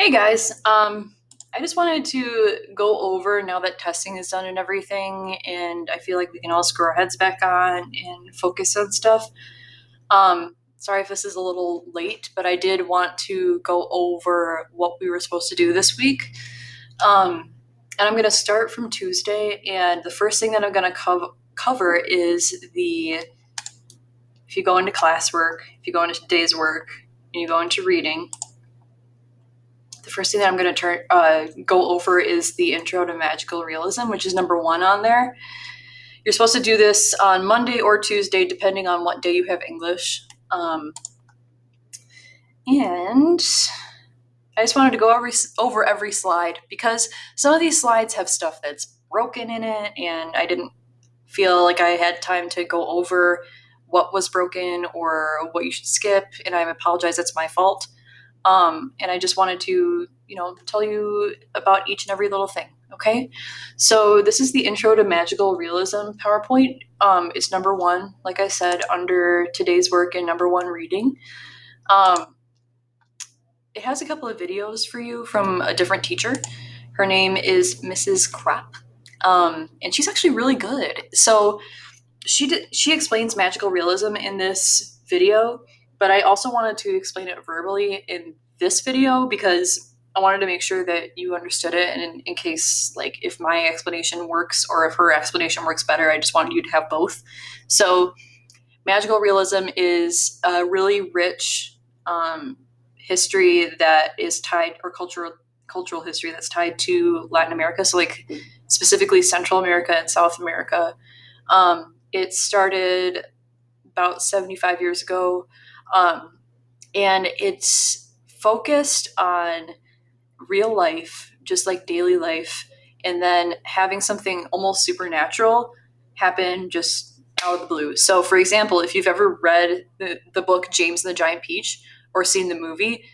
Hey guys, I just wanted to go over now that testing is done and everything, and I feel like we can all screw our heads back on and focus on stuff. Sorry if this is a little late, but I did want to go over what we were supposed to do this week. And I'm going to start from Tuesday, and the first thing that I'm going to cover is if you go into classwork, if you go into today's work, and you go into reading, the first thing that I'm going to go over is the Intro to Magical Realism, which is number 1 on there. You're supposed to do this on Monday or Tuesday, depending on what day you have English. And I just wanted to go over every slide because some of these slides have stuff that's broken in it, and I didn't feel like I had time to go over what was broken or what you should skip, and I apologize, that's my fault. And I just wanted to, tell you about each and every little thing. Okay. So this is the Intro to Magical Realism PowerPoint. It's number 1, like I said, under today's work and number 1 reading. It has a couple of videos for you from a different teacher. Her name is Mrs. Krapp. And she's actually really good. So she explains magical realism in this video, but I also wanted to explain it verbally in this video because I wanted to make sure that you understood it, and in case, like, if my explanation works or if her explanation works better, I just wanted you to have both. So magical realism is a really rich history that is tied, or cultural history that's tied to Latin America, so like specifically Central America and South America. It started about 75 years ago, and it's focused on real life, just like daily life, and then having something almost supernatural happen just out of the blue. So, for example, if you've ever read the book James and the Giant Peach or seen the movie,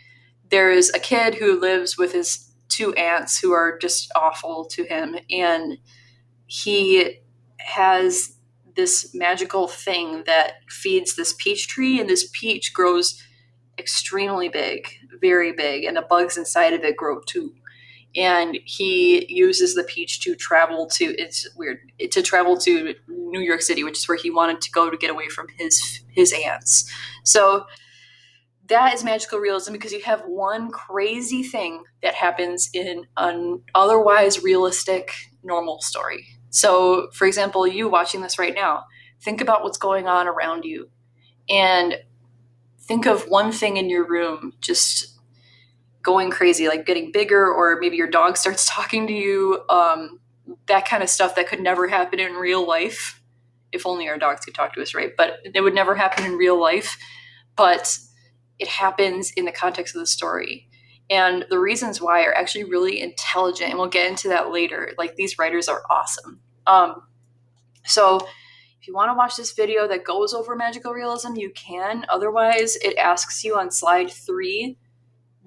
there is a kid who lives with his 2 aunts who are just awful to him, and he has this magical thing that feeds this peach tree, and this peach grows extremely big, very big, and the bugs inside of it grow too. And he uses the peach to travel to, it's weird, to travel to New York City, which is where he wanted to go to get away from his aunts. So that is magical realism, because you have one crazy thing that happens in an otherwise realistic, normal story. So, for example, you watching this right now, think about what's going on around you, and think of one thing in your room just going crazy, like getting bigger, or maybe your dog starts talking to you, that kind of stuff that could never happen in real life. If only our dogs could talk to us, right? But it would never happen in real life. But it happens in the context of the story. And the reasons why are actually really intelligent, and we'll get into that later. Like, these writers are awesome. So if you want to watch this video that goes over magical realism, you can. Otherwise, it asks you on slide 3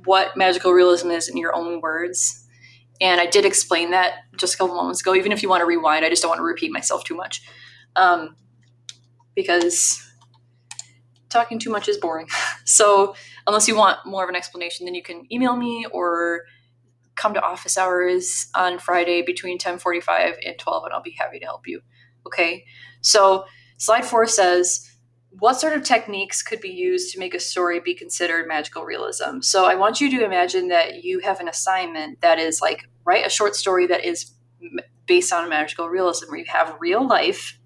what magical realism is in your own words. And I did explain that just a couple moments ago. Even if you want to rewind, I just don't want to repeat myself too much. Because talking too much is boring. So unless you want more of an explanation, then you can email me or come to office hours on Friday between 10:45 and 12, and I'll be happy to help you. Okay, so slide 4 says, what sort of techniques could be used to make a story be considered magical realism? So I want you to imagine that you have an assignment that is like, write a short story that is based on magical realism, where you have real life,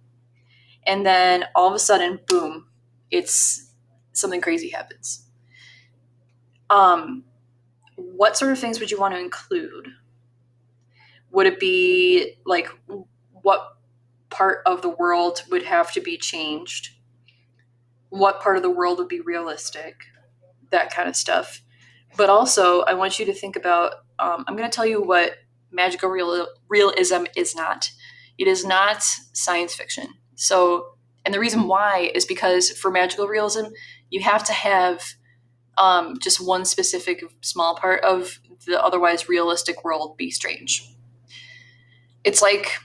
and then all of a sudden, boom, it's something crazy happens. What sort of things would you want to include? Would it be like, what part of the world would have to be changed? What part of the world would be realistic? That kind of stuff. But also, I want you to think about, I'm going to tell you what magical realism is not. It is not science fiction. So, and the reason why is because for magical realism, you have to have just one specific small part of the otherwise realistic world be strange. It's like,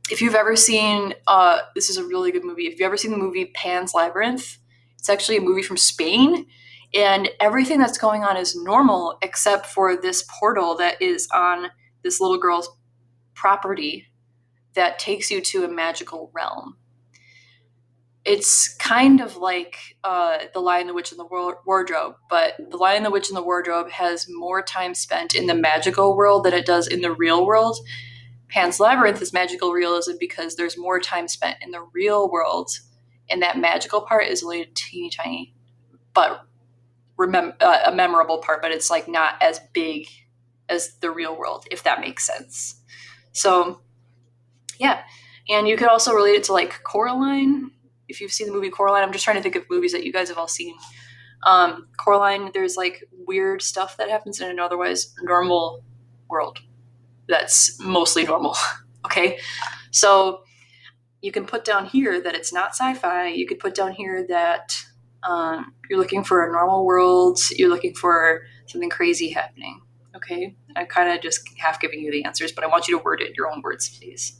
if you've ever seen, this is a really good movie. If you've ever seen the movie Pan's Labyrinth, it's actually a movie from Spain, And everything that's going on is normal except for this portal that is on this little girl's property that takes you to a magical realm. It's kind of like The Lion, the Witch, and the Wardrobe, but The Lion, the Witch, and the Wardrobe has more time spent in the magical world than it does in the real world. Pan's Labyrinth is magical realism because there's more time spent in the real world, and that magical part is only a teeny tiny, but a memorable part, but it's like not as big as the real world, if that makes sense. So, yeah. And you could also relate it to like Coraline. If you've seen the movie Coraline, I'm just trying to think of movies that you guys have all seen. Coraline, there's like weird stuff that happens in an otherwise normal world that's mostly normal. Okay. So you can put down here that it's not sci-fi. You could put down here that you're looking for a normal world. You're looking for something crazy happening. Okay. I'm kind of just half giving you the answers, but I want you to word it in your own words, please.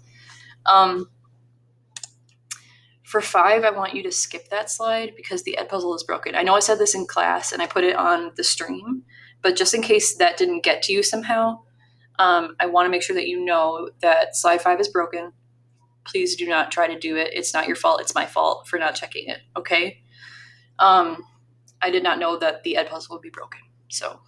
For 5, I want you to skip that slide because the Edpuzzle is broken. I know I said this in class and I put it on the stream, but just in case that didn't get to you somehow, I want to make sure that you know that slide 5 is broken. Please do not try to do it. It's not your fault. It's my fault for not checking it. Okay. I did not know that the Edpuzzle would be broken. So,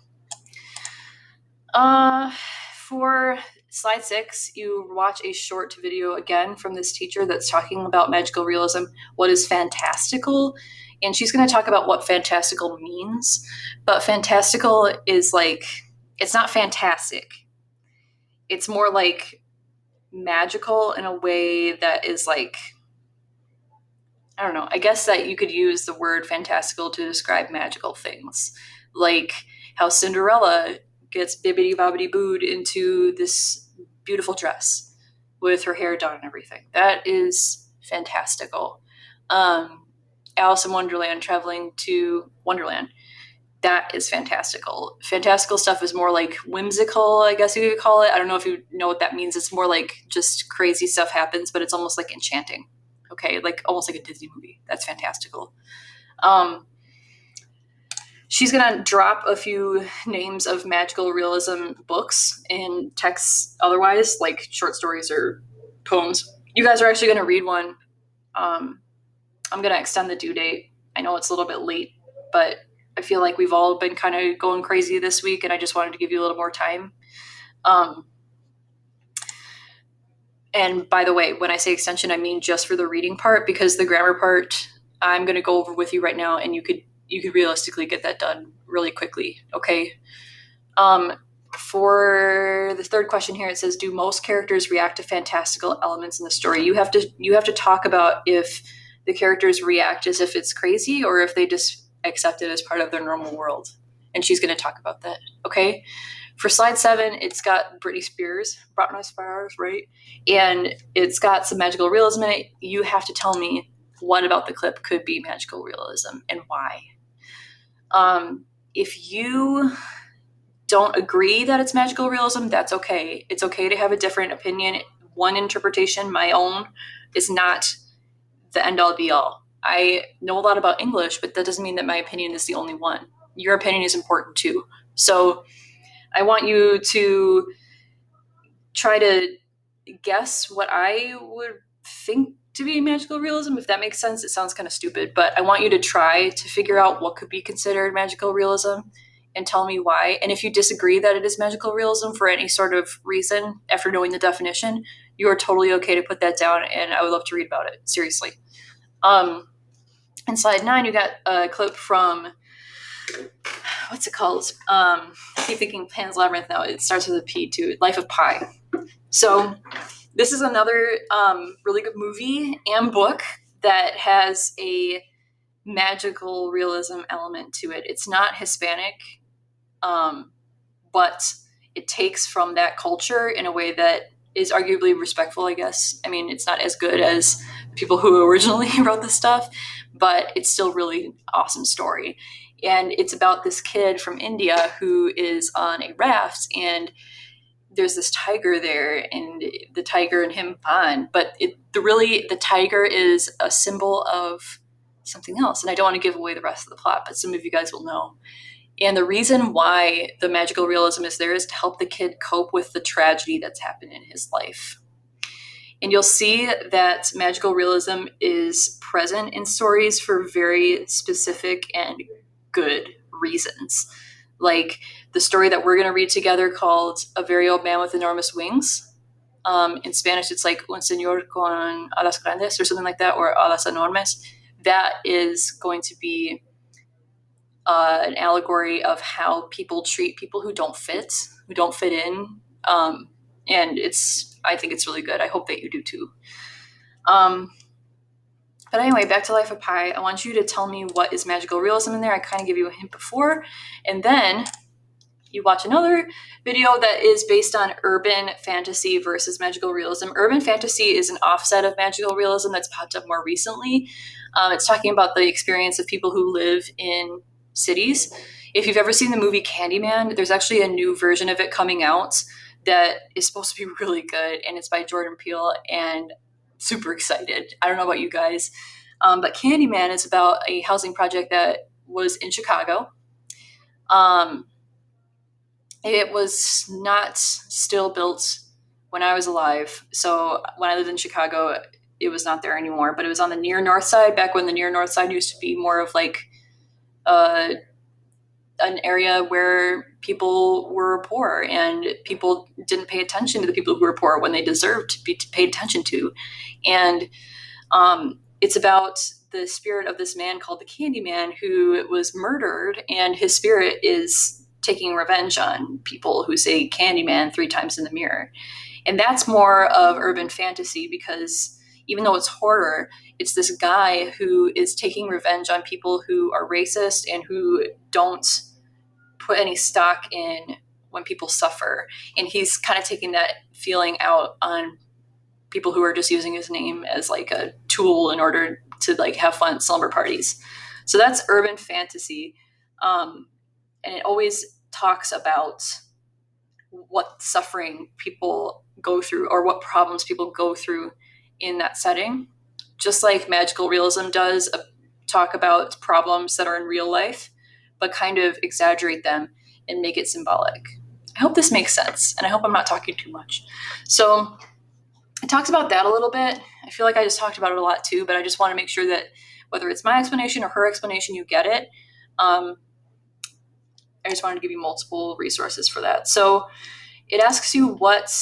for slide 6, you watch a short video again from this teacher that's talking about magical realism, what is fantastical, and she's going to talk about what fantastical means. But fantastical is like, it's not fantastic. It's more like magical in a way that is like, I don't know, I guess that you could use the word fantastical to describe magical things. Like how Cinderella gets bibbidi bobbidi booed into this beautiful dress with her hair done and everything. That is fantastical. Alice in Wonderland traveling to Wonderland. That is fantastical. Fantastical stuff is more like whimsical, I guess you could call it. I don't know if you know what that means. It's more like just crazy stuff happens, but it's almost like enchanting. Okay, like almost like a Disney movie. That's fantastical. She's going to drop a few names of magical realism books and texts otherwise, like short stories or poems. You guys are actually going to read one. I'm going to extend the due date. I know it's a little bit late, but I feel like we've all been kind of going crazy this week, and I just wanted to give you a little more time. And by the way, when I say extension, I mean just for the reading part, because the grammar part I'm going to go over with you right now, and you could realistically get that done really quickly. Okay. For the third question here, it says, do most characters react to fantastical elements in the story? You have to talk about if the characters react as if it's crazy or if they just accept it as part of their normal world. And she's going to talk about that. Okay. For slide 7, it's got Britney Spears, right? And it's got some magical realism in it. You have to tell me what about the clip could be magical realism and why. If you don't agree that it's magical realism, that's okay. It's okay to have a different opinion. One interpretation, my own, is not the end-all be-all. I know a lot about English, but that doesn't mean that my opinion is the only one. Your opinion is important too. So I want you to try to guess what I would think to be magical realism, if that makes sense. It sounds kind of stupid, but I want you to try to figure out what could be considered magical realism and tell me why. And if you disagree that it is magical realism for any sort of reason after knowing the definition, you are totally okay to put that down, and I would love to read about it. Seriously. In slide 9, you got a clip from, what's it called? I keep thinking Pan's Labyrinth now. It starts with a P too. Life of Pi. So this is another really good movie and book that has a magical realism element to it. It's not Hispanic, but it takes from that culture in a way that is arguably respectful, I guess. I mean, it's not as good as people who originally wrote this stuff, but it's still really awesome story. And it's about this kid from India who is on a raft, and there's this tiger there, and the tiger and him bond. But the tiger is a symbol of something else. And I don't want to give away the rest of the plot, but some of you guys will know. And the reason why the magical realism is there is to help the kid cope with the tragedy that's happened in his life. And you'll see that magical realism is present in stories for very specific and good reasons. Like the story that we're going to read together called A Very Old Man with Enormous Wings. In Spanish, it's like Un Señor con alas grandes or something like that, or alas enormes. That is going to be an allegory of how people treat people who don't fit in. And I think it's really good. I hope that you do too. But anyway, back to Life of Pi. I want you to tell me what is magical realism in there. I kind of give you a hint before, and then you watch another video that is based on urban fantasy versus magical realism. Urban fantasy is an offset of magical realism that's popped up more recently. It's talking about the experience of people who live in cities. If you've ever seen the movie Candyman, there's actually a new version of it coming out that is supposed to be really good, and it's by Jordan Peele, and super excited. I don't know about you guys, but Candyman is about a housing project that was in Chicago. It was not still built when I was alive. So when I lived in Chicago, it was not there anymore, but it was on the near north side, back when the near north side used to be more of like an area where people were poor and people didn't pay attention to the people who were poor when they deserved to be paid attention to. And it's about the spirit of this man called the Candyman who was murdered, and his spirit is taking revenge on people who say Candyman 3 times in the mirror. And that's more of urban fantasy, because even though it's horror, it's this guy who is taking revenge on people who are racist and who don't put any stock in when people suffer. And he's kind of taking that feeling out on people who are just using his name as like a tool in order to like have fun at slumber parties. So that's urban fantasy. And it always talks about what suffering people go through or what problems people go through in that setting. Just like magical realism does talk about problems that are in real life, but kind of exaggerate them and make it symbolic. I hope this makes sense, and I hope I'm not talking too much. So it talks about that a little bit. I feel like I just talked about it a lot too, but I just want to make sure that whether it's my explanation or her explanation, you get it. I just wanted to give you multiple resources for that. So it asks you what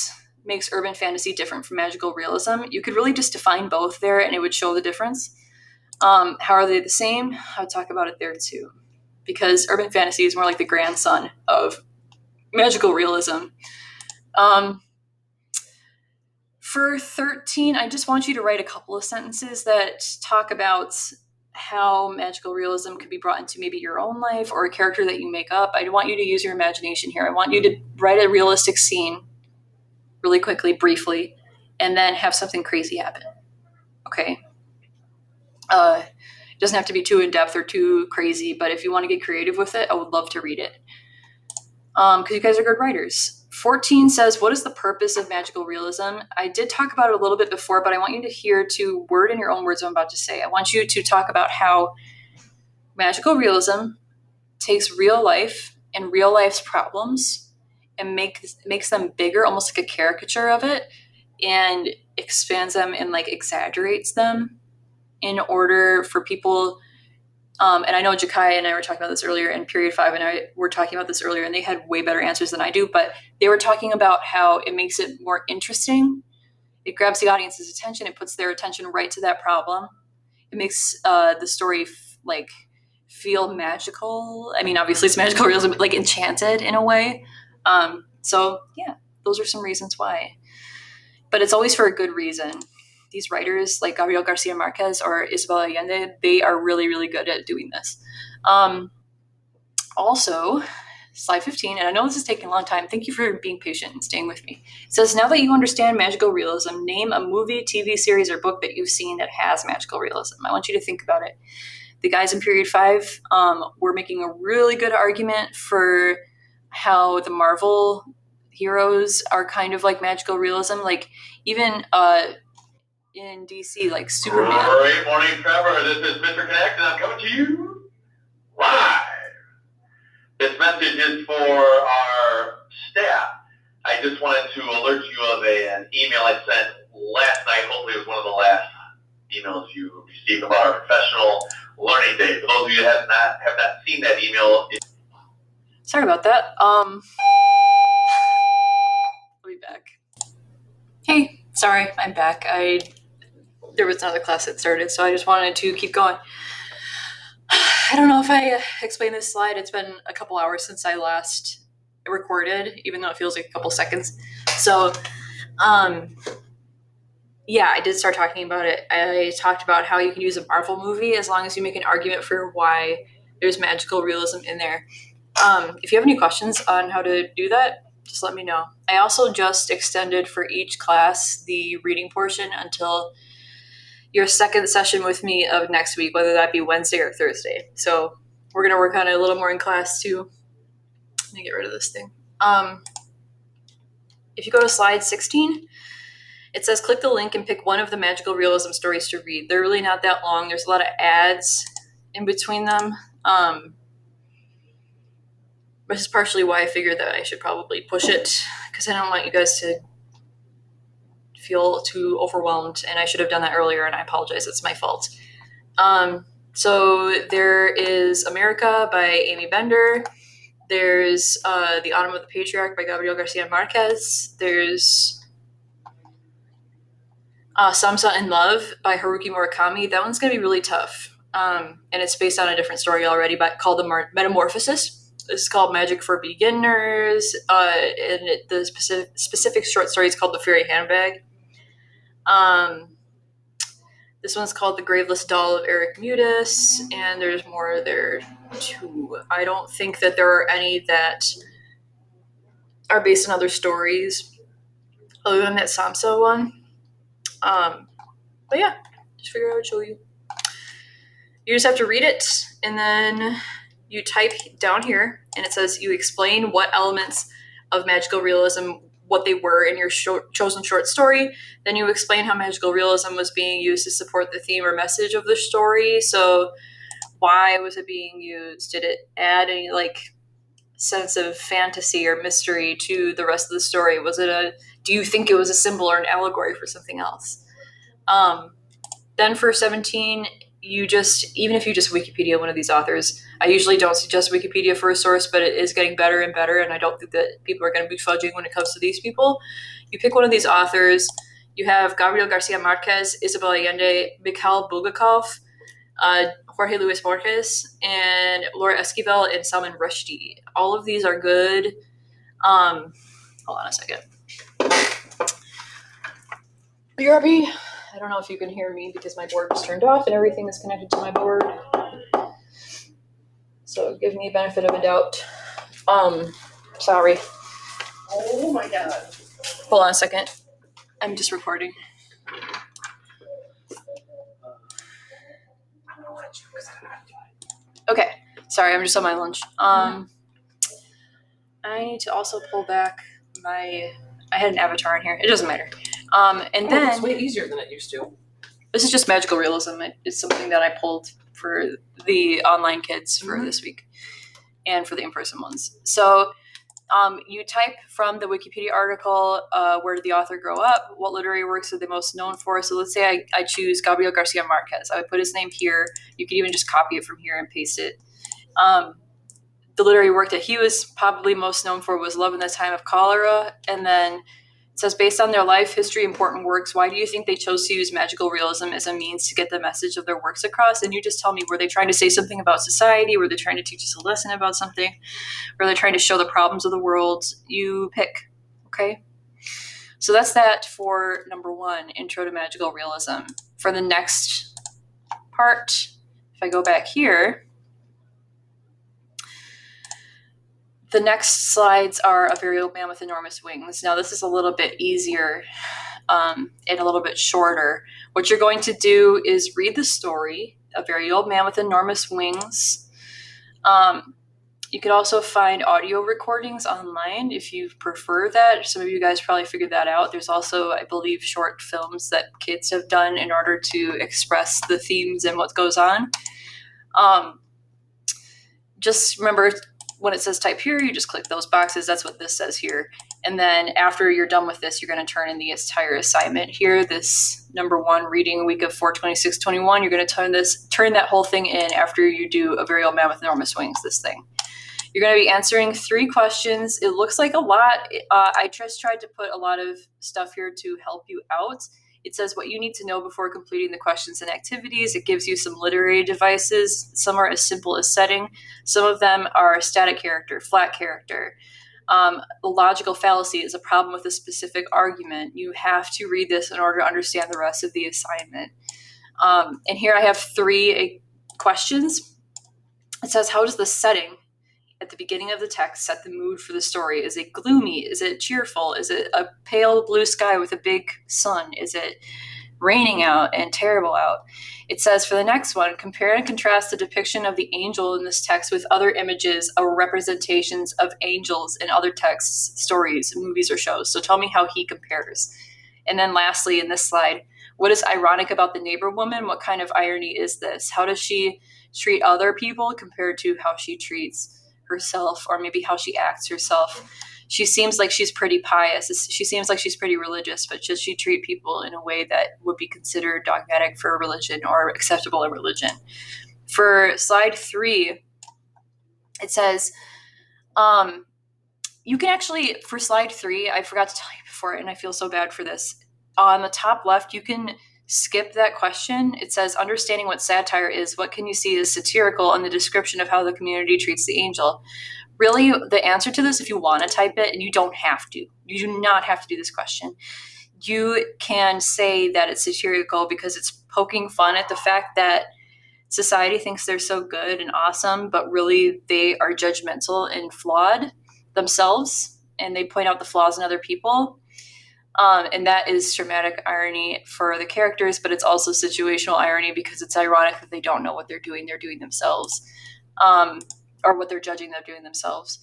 makes urban fantasy different from magical realism. You could really just define both there and it would show the difference. How are they the same? I'll talk about it there too. Because urban fantasy is more like the grandson of magical realism. For 13, I just want you to write a couple of sentences that talk about how magical realism could be brought into maybe your own life or a character that you make up. I want you to use your imagination here. I want you to write a realistic scene really quickly, briefly, and then have something crazy happen. Okay? It doesn't have to be too in-depth or too crazy, but if you want to get creative with it, I would love to read it. Because you guys are good writers. 14 says, what is the purpose of magical realism? I did talk about it a little bit before, but I want you to hear to word in your own words what I'm about to say. I want you to talk about how magical realism takes real life and real life's problems and makes them bigger, almost like a caricature of it, and expands them and like exaggerates them in order for people. And I know Jakai and I were talking about this earlier, and Period 5 and I were talking about this earlier, and they had way better answers than I do, but they were talking about how it makes it more interesting. It grabs the audience's attention. It puts their attention right to that problem. It makes the story feel magical. I mean, obviously it's magical realism, but like enchanted in a way. So yeah, those are some reasons why. But it's always for a good reason. These writers like Gabriel Garcia Marquez or Isabel Allende, they are really, really good at doing this. Also, slide 15, and I know this is taking a long time. Thank you for being patient and staying with me. It says, now that you understand magical realism, name a movie, TV series, or book that you've seen that has magical realism. I want you to think about it. The guys in Period 5 were making a really good argument for how the Marvel heroes are kind of like magical realism. Like even in DC, like Superman. Great morning, Trevor. This is Mr. Connect, and I'm coming to you live. This message is for our staff. I just wanted to alert you of an email I sent last night. Hopefully it was one of the last emails you received about our professional learning day. For those of you who have not seen that email, sorry about that. I'll be back. Hey, sorry, I'm back. There was another class that started, so I just wanted to keep going. I don't know if I explained this slide. It's been a couple hours since I last recorded, even though it feels like a couple seconds. So, yeah, I did start talking about it. I talked about how you can use a Marvel movie as long as you make an argument for why there's magical realism in there. If you have any questions on how to do that, just let me know. I also just extended for each class the reading portion until your second session with me of next week, whether that be Wednesday or Thursday. So we're going to work on it a little more in class too. Let me get rid of this thing. If you go to slide 16, it says click the link and pick one of the magical realism stories to read. They're really not that long. There's a lot of ads in between them. This is partially why I figured that I should probably push it, because I don't want you guys to feel too overwhelmed, and I should have done that earlier, and I apologize. It's my fault. So there is America by Amy Bender. There's The Autumn of the Patriarch by Gabriel Garcia Marquez. There's Samsa in Love by Haruki Murakami. That one's going to be really tough. And it's based on a different story already, but called The Metamorphosis. This is called Magic for Beginners. And the specific short story is called The Fairy Handbag. This one's called The Graveless Doll of Eric Mutis, and there's more there too. I don't think that there are any that are based on other stories other than that Samsa one. But yeah, just figured I would show you. You just have to read it, and then you type down here, and it says you explain what elements of magical realism, what they were in your chosen short story. Then you explain how magical realism was being used to support the theme or message of the story. So why was it being used? Did it add any sense of fantasy or mystery to the rest of the story? Do you think it was a symbol or an allegory for something else? Then for 17, even if you just Wikipedia one of these authors, I usually don't suggest Wikipedia for a source, but it is getting better and better, and I don't think that people are going to be fudging when it comes to these people. You pick one of these authors. You have Gabriel Garcia Marquez, Isabel Allende, Mikhail Bulgakov, Jorge Luis Borges, and Laura Esquivel, and Salman Rushdie. All of these are good. Hold on a second. BRB. I don't know if you can hear me because my board was turned off and everything is connected to my board. So give me a benefit of a doubt. Sorry. Oh my god. Hold on a second. I'm just recording. Okay. Sorry, I'm just on my lunch. I need to also pull back I had an avatar in here. It doesn't matter. And then it's way easier than it used to. This is just magical realism. It's something that I pulled for the online kids for this week and for the in-person ones. So you type from the Wikipedia article, where did the author grow up? What literary works are they most known for? So let's say I choose Gabriel Garcia Marquez. I would put his name here. You could even just copy it from here and paste it. The literary work that he was probably most known for was Love in the Time of Cholera. And then it says, based on their life, history, important works, why do you think they chose to use magical realism as a means to get the message of their works across? And you just tell me, were they trying to say something about society? Were they trying to teach us a lesson about something? Were they trying to show the problems of the world? You pick, okay? So that's that for number 1, Intro to Magical Realism. For the next part, if I go back here, the next slides are A Very Old Man with Enormous Wings. Now, this is a little bit easier and a little bit shorter. What you're going to do is read the story, A Very Old Man with Enormous Wings. You could also find audio recordings online if you prefer that. Some of you guys probably figured that out. There's also, I believe, short films that kids have done in order to express the themes and what goes on. Just remember, when it says type here, you just click those boxes. That's what this says here. And then after you're done with this, you're going to turn in the entire assignment here. This number 1 reading week of 4/26/21. You're going to turn that whole thing in after you do a very old man with enormous wings, this thing. You're going to be answering 3 questions. It looks like a lot. I just tried to put a lot of stuff here to help you out. It says what you need to know before completing the questions and activities. It gives you some literary devices. Some are as simple as setting. Some of them are static character, flat character. The logical fallacy is a problem with a specific argument. You have to read this in order to understand the rest of the assignment. And here I have 3 questions. It says, how does the setting at the beginning of the text set the mood for the story? Is it gloomy? Is it cheerful? Is it a pale blue sky with a big sun? Is it raining out and terrible out? It says for the next one, compare and contrast the depiction of the angel in this text with other images or representations of angels in other texts, stories, movies, or shows. So tell me how he compares. And then lastly, in this slide, what is ironic about the neighbor woman? What kind of irony is this? How does she treat other people compared to how she treats herself, or maybe how she acts herself? She seems like she's pretty pious. She seems like she's pretty religious, but does she treat people in a way that would be considered dogmatic for a religion or acceptable in religion? For slide 3, it says, you can actually, for slide 3, I forgot to tell you before, and I feel so bad for this. On the top left, you can skip that question. It says, understanding what satire is, what can you see as satirical in the description of how the community treats the angel? Really, the answer to this, if you want to type it, and you don't have to, you do not have to do this question. You can say that it's satirical because it's poking fun at the fact that society thinks they're so good and awesome, but really they are judgmental and flawed themselves, and they point out the flaws in other people. And that is dramatic irony for the characters, but it's also situational irony because it's ironic that they don't know what they're doing themselves, or what they're judging they're doing themselves.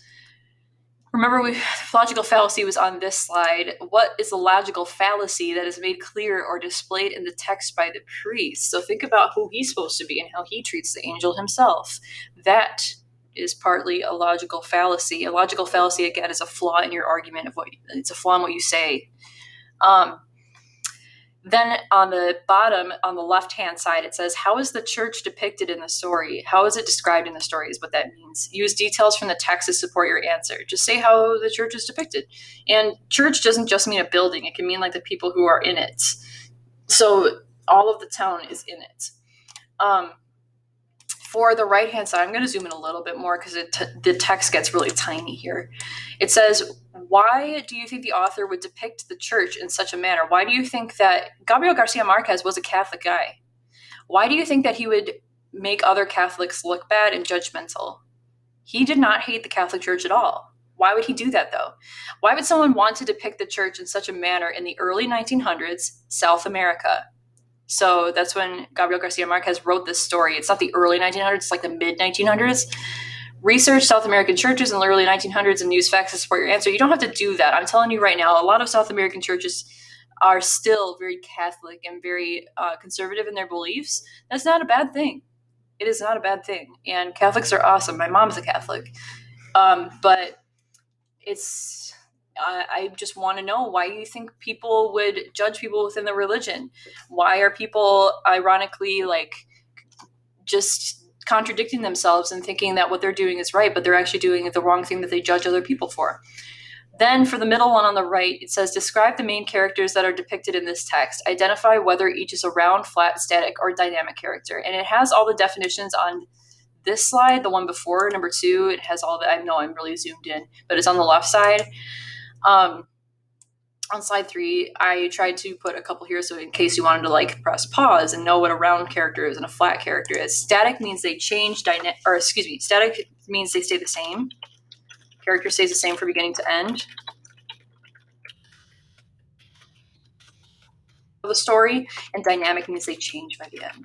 Remember, logical fallacy was on this slide. What is the logical fallacy that is made clear or displayed in the text by the priest? So think about who he's supposed to be and how he treats the angel himself. That is partly a logical fallacy. A logical fallacy, again, is a flaw in your argument it's a flaw in what you say. Then on the bottom, on the left-hand side, it says, how is the church depicted in the story? How is it described in the story is what that means. Use details from the text to support your answer. Just say how the church is depicted. And church doesn't just mean a building. It can mean like the people who are in it. So all of the town is in it. For the right-hand side, I'm going to zoom in a little bit more because the text gets really tiny here. It says, why do you think the author would depict the church in such a manner? Why do you think that Gabriel Garcia Marquez was a Catholic guy? Why do you think that he would make other Catholics look bad and judgmental? He did not hate the Catholic Church at all. Why would he do that, though? Why would someone want to depict the church in such a manner in the early 1900s, South America? So that's when Gabriel Garcia Marquez wrote this story. It's not the early 1900s, it's like the mid-1900s. Research South American churches in the early 1900s and use facts to support your answer. You don't have to do that. I'm telling you right now, a lot of South American churches are still very Catholic and very conservative in their beliefs. That's not a bad thing. It is not a bad thing. And Catholics are awesome. My mom's a Catholic. But I just want to know why you think people would judge people within the religion. Why are people ironically just contradicting themselves and thinking that what they're doing is right, but they're actually doing the wrong thing that they judge other people for? Then for the middle one on the right, it says, describe the main characters that are depicted in this text. Identify whether each is a round, flat, static, or dynamic character. And it has all the definitions on this slide, the one before, number 2. It has all the, I know I'm really zoomed in, but it's on the left side. On slide 3, I tried to put a couple here, so in case you wanted to press pause and know what a round character is and a flat character is. Static means they change, static means they stay the same. Character stays the same from beginning to end of the story, and dynamic means they change by the end.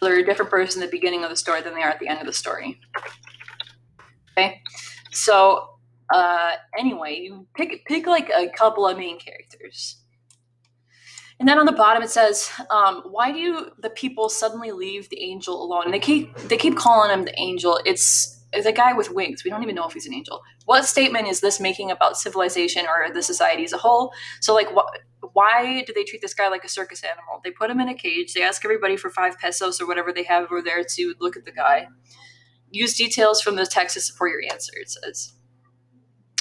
They're a different person at the beginning of the story than they are at the end of the story. Okay, so anyway, you pick like a couple of main characters. And then on the bottom it says, "Why do the people suddenly leave the angel alone?" And they keep calling him the angel. It's a guy with wings. We don't even know if he's an angel. What statement is this making about civilization or the society as a whole? So, like, why do they treat this guy like a circus animal? They put him in a cage. They ask everybody for 5 pesos or whatever they have over there to look at the guy. Use details from the text to support your answer, it says.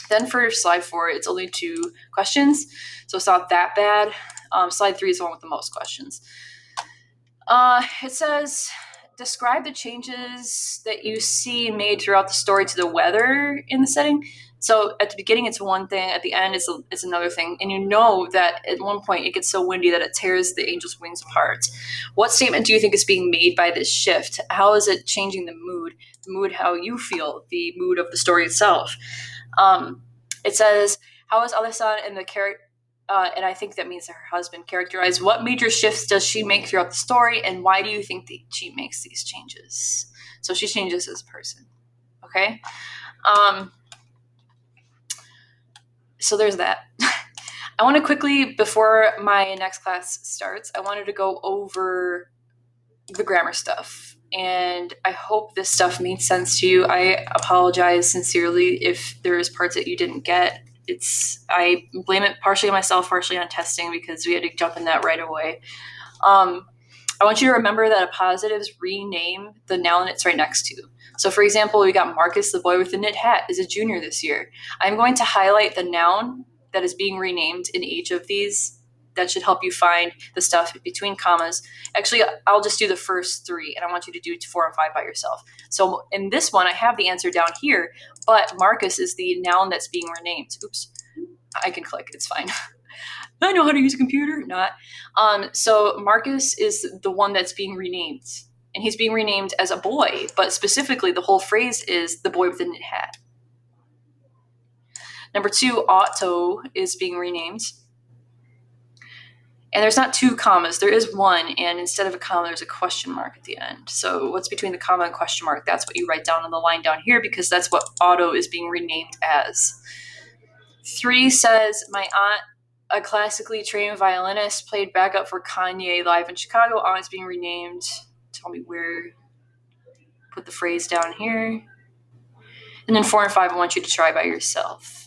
Then for slide 4, it's only 2 questions, so it's not that bad. Slide 3 is the one with the most questions. It says, describe the changes that you see made throughout the story to the weather in the setting. So at the beginning, it's one thing. At the end, it's another thing. And you know that at one point, it gets so windy that it tears the angel's wings apart. What statement do you think is being made by this shift? How is it changing the mood? The mood, how you feel, the mood of the story itself. It says, how is Alessan and the character, and I think that means her husband, characterized? What major shifts does she make throughout the story, and why do you think that she makes these changes? So she changes as a person. Okay? So there's that. I want to quickly, before my next class starts, I wanted to go over the grammar stuff. And I hope this stuff made sense to you. I apologize sincerely if there's parts that you didn't get. I blame it partially on myself, partially on testing, because we had to jump in that right away. I want you to remember that appositives rename the noun it's right next to. So for example, we got Marcus, the boy with the knit hat, is a junior this year. I'm going to highlight the noun that is being renamed in each of these. That should help you find the stuff between commas. Actually, I'll just do the first 3, and I want you to do 4 and 5 by yourself. So in this one, I have the answer down here, but Marcus is the noun that's being renamed. Oops, I can click, it's fine. I know how to use a computer, not. So Marcus is the one that's being renamed, and he's being renamed as a boy, but specifically the whole phrase is the boy with the knit hat. Number 2, Otto is being renamed. And there's not 2 commas, there is 1, and instead of a comma, there's a question mark at the end. So what's between the comma and question mark? That's what you write down on the line down here, because that's what Otto is being renamed as. 3 says, my aunt, a classically trained violinist, played backup for Kanye live in Chicago. Aunt is being renamed. Tell me where. Put the phrase down here. And then 4 and 5, I want you to try by yourself.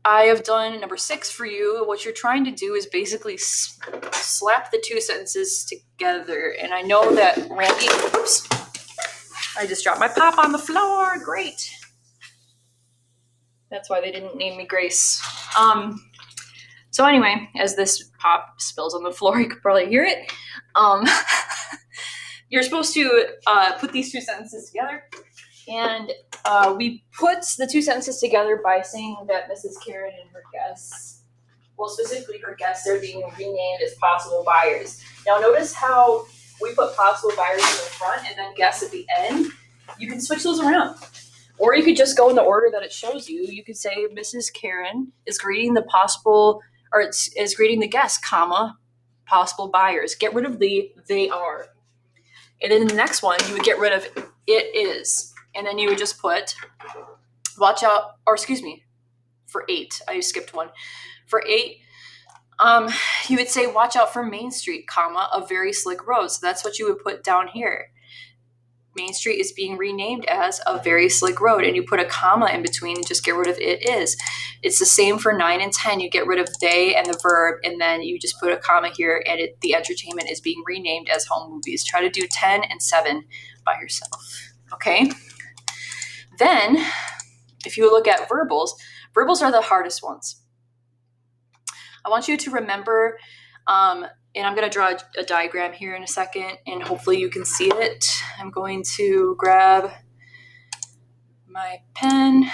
I have done number 6 for you. What you're trying to do is basically slap the 2 sentences together. And I know that Randy, oops, I just dropped my pop on the floor. Great. That's why they didn't name me Grace. So anyway, as this pop spills on the floor, you could probably hear it. You're supposed to put these 2 sentences together. And we put the 2 sentences together by saying that Mrs. Karen and her guests, well, specifically her guests, are being renamed as possible buyers. Now notice how we put possible buyers in the front and then guests at the end. You can switch those around. Or you could just go in the order that it shows you. You could say Mrs. Karen is greeting the possible, or is greeting the guests, comma, possible buyers. Get rid of the they are. And then in the next one, you would get rid of it is. And then you would just put, watch out, or excuse me, for 8, I skipped 1. For 8, you would say, watch out for Main Street, comma, a very slick road. So that's what you would put down here. Main Street is being renamed as a very slick road, and you put a comma in between and just get rid of it is. It's the same for 9 and 10. You get rid of they and the verb, and then you just put a comma here, and the entertainment is being renamed as home movies. Try to do 10 and 7 by yourself, okay? Then, if you look at verbals are the hardest ones. I want you to remember, and I'm going to draw a diagram here in a second, and hopefully you can see it. I'm going to grab my pen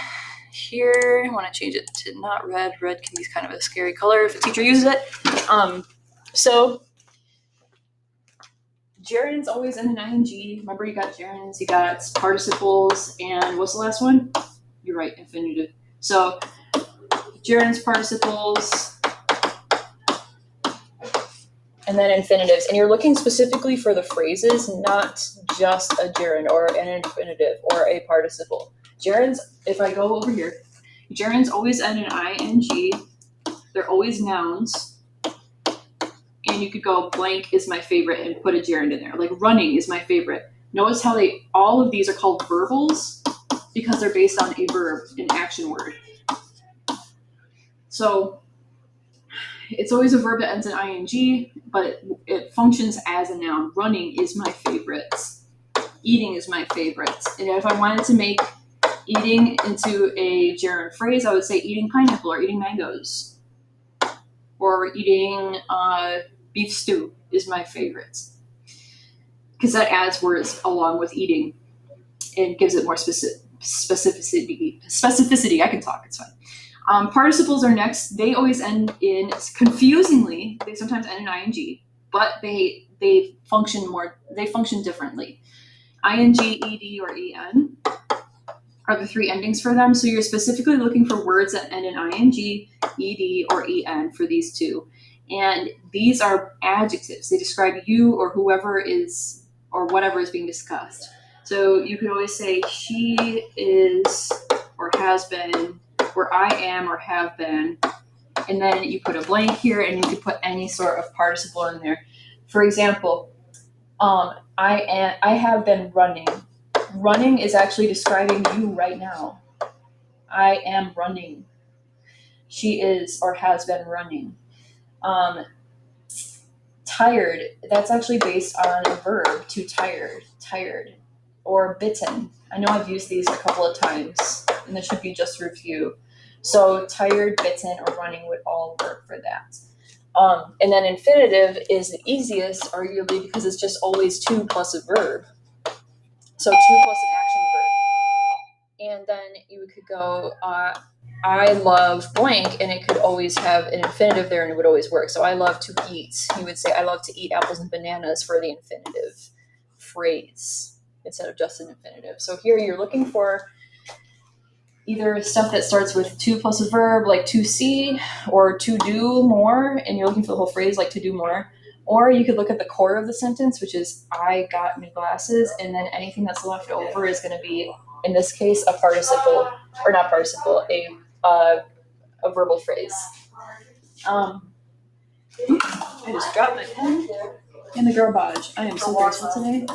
here. I want to change it to not red. Red can be kind of a scary color if a teacher uses it. So gerunds always end in ing. Remember, you got gerunds, you got participles, and what's the last one? You're right, infinitive. So gerunds, participles, and and then infinitives. And you're looking specifically for the phrases, not just a gerund or an infinitive or a participle. Gerunds, if I go over here, gerunds always end in ing. They're always nouns. And you could go blank is my favorite and put a gerund in there. Like running is my favorite. Notice how all of these are called verbals because they're based on a verb, an action word. So it's always a verb that ends in ing, but it functions as a noun. Running is my favorite. Eating is my favorite. And if I wanted to make eating into a gerund phrase, I would say eating pineapple or eating mangoes. Or eating beef stew is my favorite. Because that adds words along with eating and gives it more specificity. I can talk, it's fine. Participles are next. They always end in, confusingly, they sometimes end in ing, but they function differently. Ing, ed, or en are the three endings for them. So you're specifically looking for words that end in ing, ed, or en for these two. And these are adjectives. They describe you or whoever is, or whatever is being discussed. So you could always say she is, or has been, or I am, or have been. And then you put a blank here and you could put any sort of participle in there. For example, I have been running. Running is actually describing you right now. I am running. She is or has been running. Tired, that's actually based on a verb, to tired. Or bitten. I know I've used these a couple of times, and this should be just review. So tired, bitten, or running would all work for that. And then infinitive is the easiest, arguably, because it's just always to plus a verb. So to plus an action verb. And then you could go, I love blank, and it could always have an infinitive there, and it would always work. So I love to eat. You would say, I love to eat apples and bananas for the infinitive phrase instead of just an infinitive. So here you're looking for either stuff that starts with to plus a verb, like to see, or to do more, and you're looking for the whole phrase, like to do more. Or you could look at the core of the sentence, which is I got new glasses, and then anything that's left over is going to be, in this case, a participle, or not participle, a verbal phrase. I just dropped my pen in the garbage. I am so graceful today.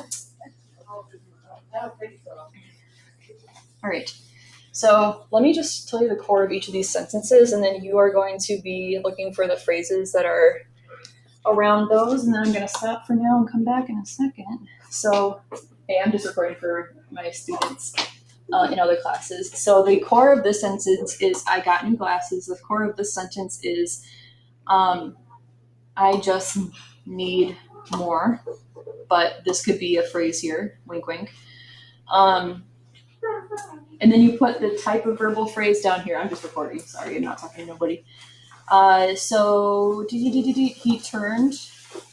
All right. So let me just tell you the core of each of these sentences, and then you are going to be looking for the phrases that are around those, and then I'm going to stop for now and come back in a second. So, hey, I'm just recording for my students in other classes. So the core of this sentence is I got new glasses. The core of this sentence is I just need more, but this could be a phrase here, wink, wink. And then you put the type of verbal phrase down here. I'm just recording. Sorry, I'm not talking to nobody. So he turned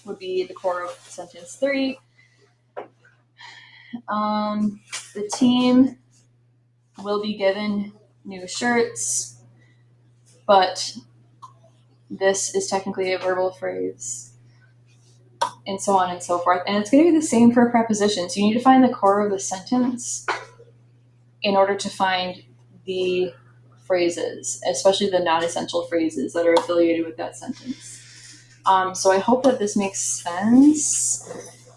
would be the core of sentence 3. The team will be given new shirts, but this is technically a verbal phrase, and so on and so forth. And it's going to be the same for prepositions. You need to find the core of the sentence in order to find the phrases, especially the non-essential phrases that are affiliated with that sentence. So I hope that this makes sense.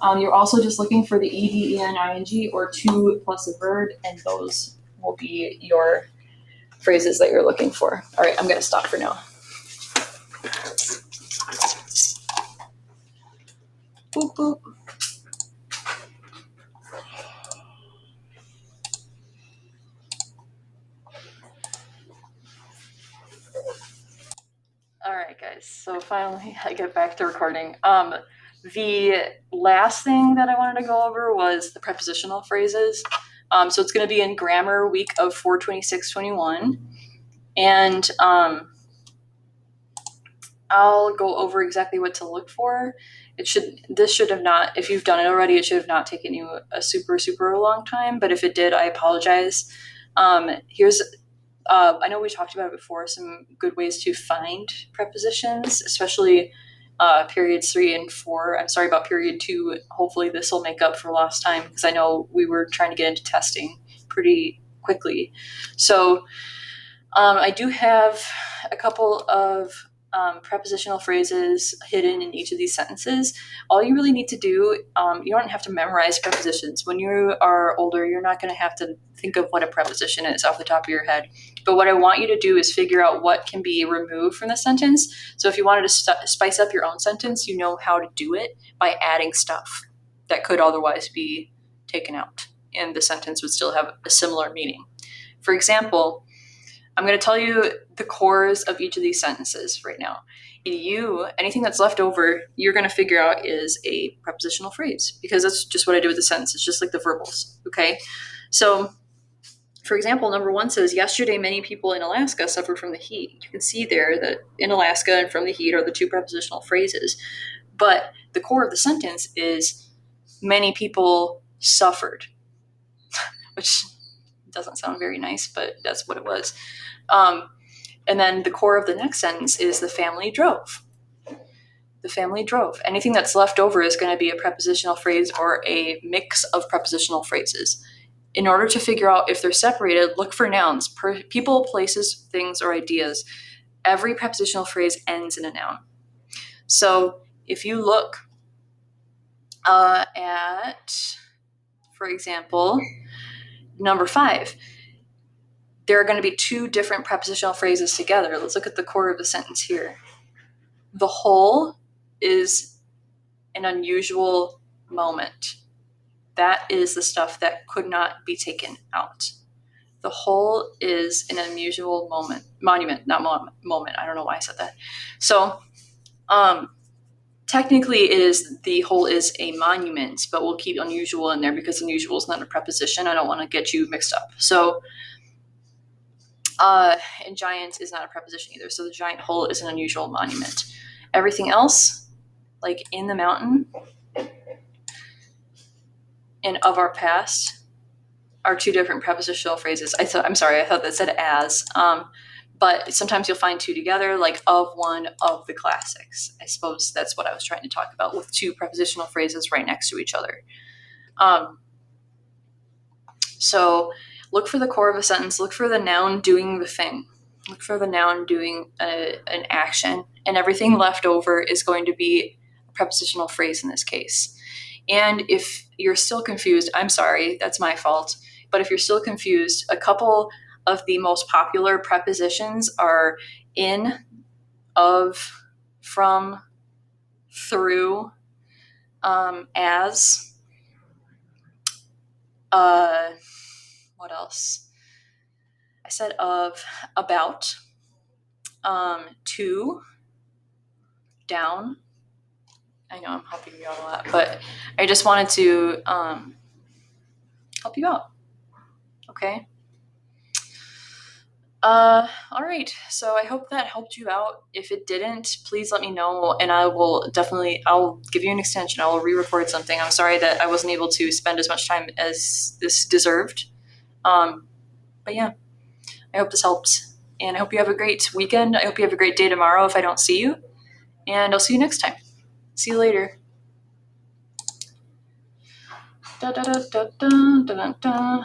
You're also just looking for the ed, en, ing, or to plus a verb, and those will be your phrases that you're looking for. All right, I'm going to stop for now. Boop, boop. All right, guys. So finally, I get back to recording. The last thing that I wanted to go over was the prepositional phrases. So it's going to be in grammar week of 42621. And I'll go over exactly what to look for. This should have not, if you've done it already, it should have not taken you a super, super long time. But if it did, I apologize. Here's I know we talked about it before, some good ways to find prepositions, especially periods 3 and 4. I'm sorry about period 2. Hopefully this will make up for lost time because I know we were trying to get into testing pretty quickly. So I do have a couple of prepositional phrases hidden in each of these sentences. All you really need to do, you don't have to memorize prepositions. When you are older, you're not going to have to think of what a preposition is off the top of your head. But what I want you to do is figure out what can be removed from the sentence. So if you wanted to spice up your own sentence, you know how to do it by adding stuff that could otherwise be taken out, and the sentence would still have a similar meaning. For example, I'm going to tell you the cores of each of these sentences right now. Anything that's left over, you're going to figure out is a prepositional phrase, because that's just what I do with the sentence. It's just like the verbals, okay? So, for example, number 1 says, yesterday many people in Alaska suffered from the heat. You can see there that in Alaska and from the heat are the 2 prepositional phrases. But the core of the sentence is many people suffered, which doesn't sound very nice, but that's what it was. And then the core of the next sentence is the family drove. The family drove. Anything that's left over is going to be a prepositional phrase or a mix of prepositional phrases. In order to figure out if they're separated, look for nouns, people, places, things, or ideas. Every prepositional phrase ends in a noun. So if you look at, for example, number 5, there are going to be 2 different prepositional phrases together. Let's look at the core of the sentence here. The whole is an unusual moment. That is the stuff that could not be taken out. The whole is an unusual monument, not moment. I don't know why I said that. So, technically the whole is a monument, but we'll keep unusual in there because unusual is not a preposition. I don't want to get you mixed up. So, and giant is not a preposition either. So the giant hole is an unusual monument. Everything else, like in the mountain and of our past, are 2 different prepositional phrases. I thought that said as. But sometimes you'll find 2 together, like of one of the classics. I suppose that's what I was trying to talk about, with 2 prepositional phrases right next to each other. So look for the core of a sentence. Look for the noun doing the thing. Look for the noun doing an action. And everything left over is going to be a prepositional phrase in this case. And if you're still confused, I'm sorry, that's my fault. But if you're still confused, a couple of the most popular prepositions are in, of, from, through, as, what else? I said of, about, to, down. I know I'm helping you out a lot, but I just wanted to help you out. Okay. All right. So I hope that helped you out. If it didn't, please let me know, and I'll give you an extension. I will re-record something. I'm sorry that I wasn't able to spend as much time as this deserved. But yeah, I hope this helps, and I hope you have a great weekend. I hope you have a great day tomorrow if I don't see you, and I'll see you next time. See you later. Da, da, da, da, da, da, da.